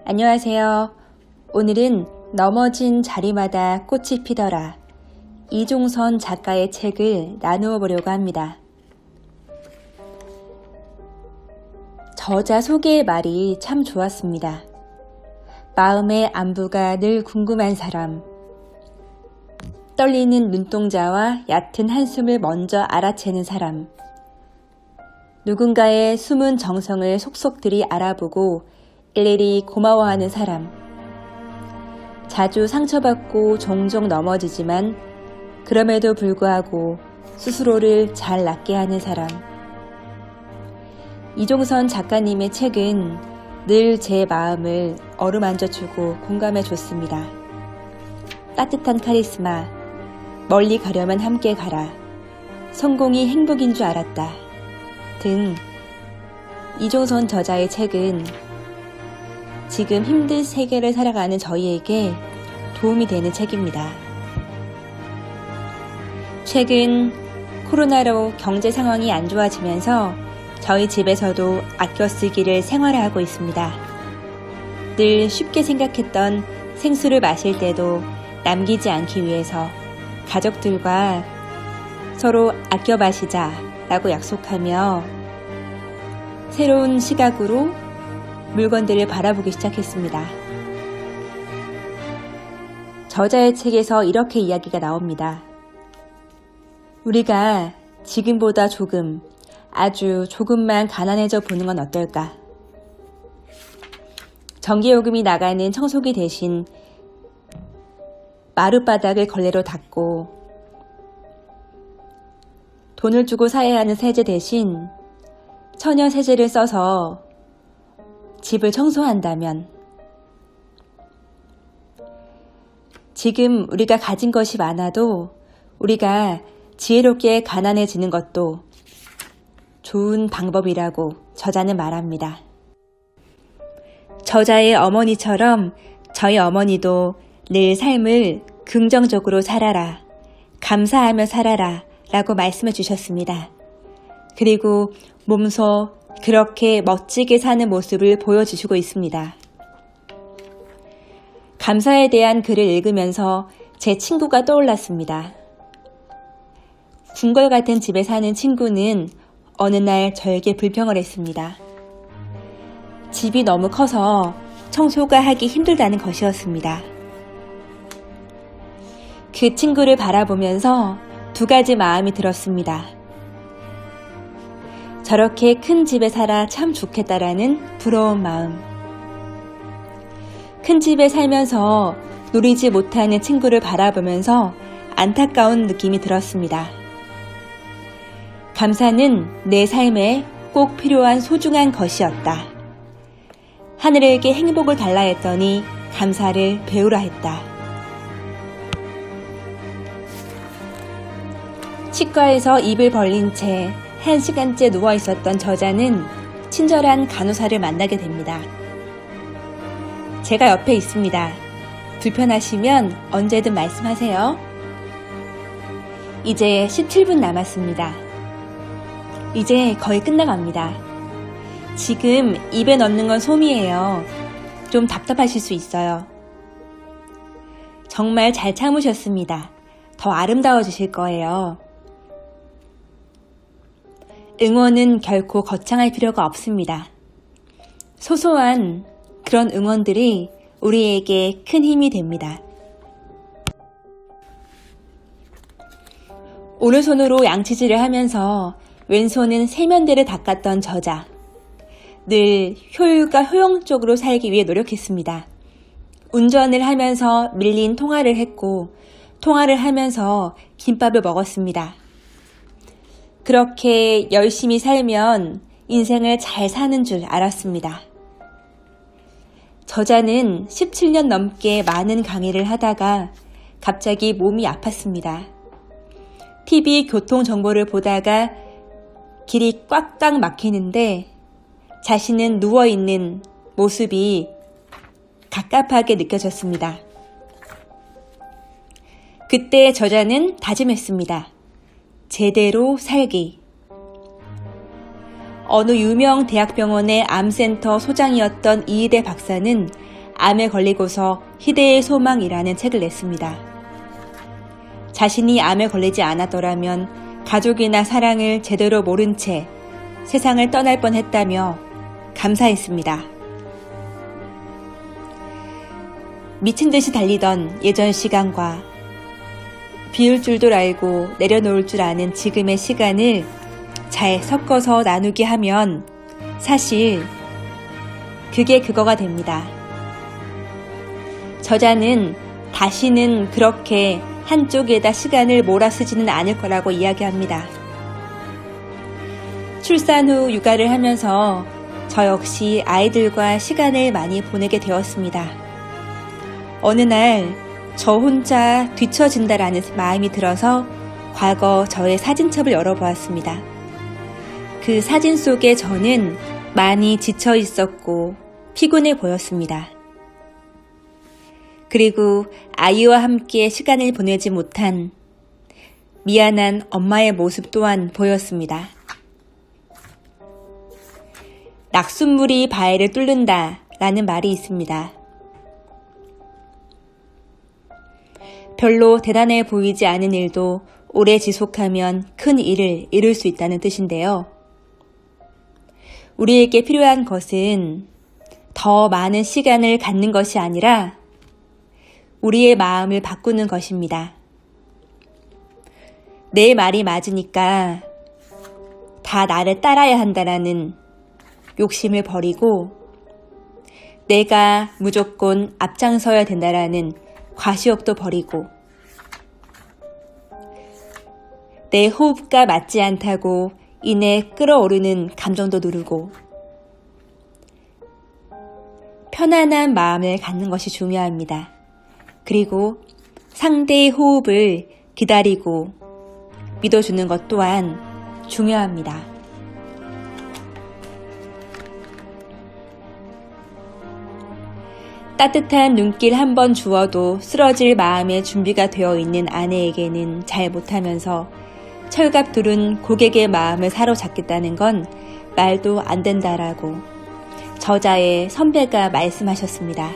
안녕하세요. 오늘은 넘어진 자리마다 꽃이 피더라. 이종선 작가의 책을 나누어 보려고 합니다. 저자 소개의 말이 참 좋았습니다. 마음의 안부가 늘 궁금한 사람, 떨리는 눈동자와 얕은 한숨을 먼저 알아채는 사람, 누군가의 숨은 정성을 속속들이 알아보고 일일이 고마워하는 사람, 자주 상처받고 종종 넘어지지만 그럼에도 불구하고 스스로를 잘 낫게 하는 사람. 이종선 작가님의 책은 늘 제 마음을 어루만져주고 공감해줬습니다. 따뜻한 카리스마, 멀리 가려면 함께 가라, 성공이 행복인 줄 알았다 등 이종선 저자의 책은 지금 힘든 세계를 살아가는 저희에게 도움이 되는 책입니다. 최근 코로나로 경제 상황이 안 좋아지면서 저희 집에서도 아껴 쓰기를 생활화하고 있습니다. 늘 쉽게 생각했던 생수를 마실 때도 남기지 않기 위해서 가족들과 서로 아껴 마시자 라고 약속하며 새로운 시각으로 물건들을 바라보기 시작했습니다. 저자의 책에서 이렇게 이야기가 나옵니다. 우리가 지금보다 조금, 아주 조금만 가난해져 보는 건 어떨까? 전기요금이 나가는 청소기 대신 마룻바닥을 걸레로 닦고 돈을 주고 사야 하는 세제 대신 천연 세제를 써서 집을 청소한다면, 지금 우리가 가진 것이 많아도 우리가 지혜롭게 가난해지는 것도 좋은 방법이라고 저자는 말합니다. 저자의 어머니처럼 저희 어머니도 늘 삶을 긍정적으로 살아라, 감사하며 살아라 라고 말씀해 주셨습니다. 그리고 몸소 그렇게 멋지게 사는 모습을 보여주시고 있습니다. 감사에 대한 글을 읽으면서 제 친구가 떠올랐습니다. 궁궐 같은 집에 사는 친구는 어느 날 저에게 불평을 했습니다. 집이 너무 커서 청소가 하기 힘들다는 것이었습니다. 그 친구를 바라보면서 두 가지 마음이 들었습니다. 저렇게 큰 집에 살아 참 좋겠다라는 부러운 마음. 큰 집에 살면서 누리지 못하는 친구를 바라보면서 안타까운 느낌이 들었습니다. 감사는 내 삶에 꼭 필요한 소중한 것이었다. 하늘에게 행복을 달라 했더니 감사를 배우라 했다. 치과에서 입을 벌린 채 1시간째 누워있었던 저자는 친절한 간호사를 만나게 됩니다. 제가 옆에 있습니다. 불편하시면 언제든 말씀하세요. 이제 17분 남았습니다. 이제 거의 끝나갑니다. 지금 입에 넣는 건 솜이에요. 좀 답답하실 수 있어요. 정말 잘 참으셨습니다. 더 아름다워지실 거예요. 응원은 결코 거창할 필요가 없습니다. 소소한 그런 응원들이 우리에게 큰 힘이 됩니다. 오른손으로 양치질을 하면서 왼손은 세면대를 닦았던 저자. 늘 효율과 효용적으로 살기 위해 노력했습니다. 운전을 하면서 밀린 통화를 했고, 통화를 하면서 김밥을 먹었습니다. 그렇게 열심히 살면 인생을 잘 사는 줄 알았습니다. 저자는 17년 넘게 많은 강의를 하다가 갑자기 몸이 아팠습니다. TV 교통 정보를 보다가 길이 꽉꽉 막히는데 자신은 누워있는 모습이 갑갑하게 느껴졌습니다. 그때 저자는 다짐했습니다. 제대로 살기. 어느 유명 대학병원의 암센터 소장이었던 이의대 박사는 암에 걸리고서 희대의 소망이라는 책을 냈습니다. 자신이 암에 걸리지 않았더라면 가족이나 사랑을 제대로 모른 채 세상을 떠날 뻔했다며 감사했습니다. 미친 듯이 달리던 예전 시간과 비울 줄도 알고 내려놓을 줄 아는 지금의 시간을 잘 섞어서 나누게 하면 사실 그게 그거가 됩니다. 저자는 다시는 그렇게 한쪽에다 시간을 몰아쓰지는 않을 거라고 이야기합니다. 출산 후 육아를 하면서 저 역시 아이들과 시간을 많이 보내게 되었습니다. 어느 날 저 혼자 뒤처진다라는 마음이 들어서 과거 저의 사진첩을 열어보았습니다. 그 사진 속에 저는 많이 지쳐 있었고 피곤해 보였습니다. 그리고 아이와 함께 시간을 보내지 못한 미안한 엄마의 모습 또한 보였습니다. 낙숫물이 바위를 뚫는다 라는 말이 있습니다. 별로 대단해 보이지 않은 일도 오래 지속하면 큰 일을 이룰 수 있다는 뜻인데요. 우리에게 필요한 것은 더 많은 시간을 갖는 것이 아니라 우리의 마음을 바꾸는 것입니다. 내 말이 맞으니까 다 나를 따라야 한다라는 욕심을 버리고 내가 무조건 앞장서야 된다라는 과시욕도 버리고 내 호흡과 맞지 않다고 인해 끌어오르는 감정도 누르고 편안한 마음을 갖는 것이 중요합니다. 그리고 상대의 호흡을 기다리고 믿어주는 것 또한 중요합니다. 따뜻한 눈길 한 번 주어도 쓰러질 마음의 준비가 되어 있는 아내에게는 잘 못하면서 철갑 둘은 고객의 마음을 사로잡겠다는 건 말도 안 된다라고 저자의 선배가 말씀하셨습니다.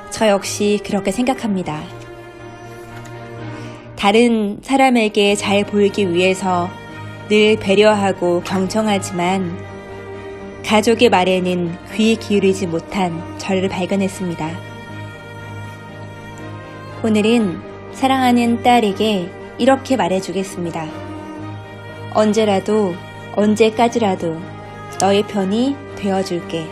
저 역시 그렇게 생각합니다. 다른 사람에게 잘 보이기 위해서 늘 배려하고 경청하지만 가족의 말에는 귀 기울이지 못한 저를 발견했습니다. 오늘은 사랑하는 딸에게 이렇게 말해주겠습니다. 언제라도, 언제까지라도 너의 편이 되어줄게.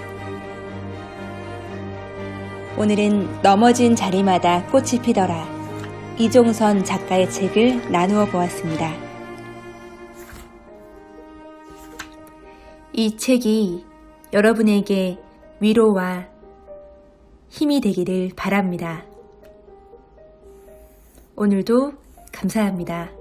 오늘은 넘어진 자리마다 꽃이 피더라. 이종선 작가의 책을 나누어 보았습니다. 이 책이 여러분에게 위로와 힘이 되기를 바랍니다. 오늘도 감사합니다.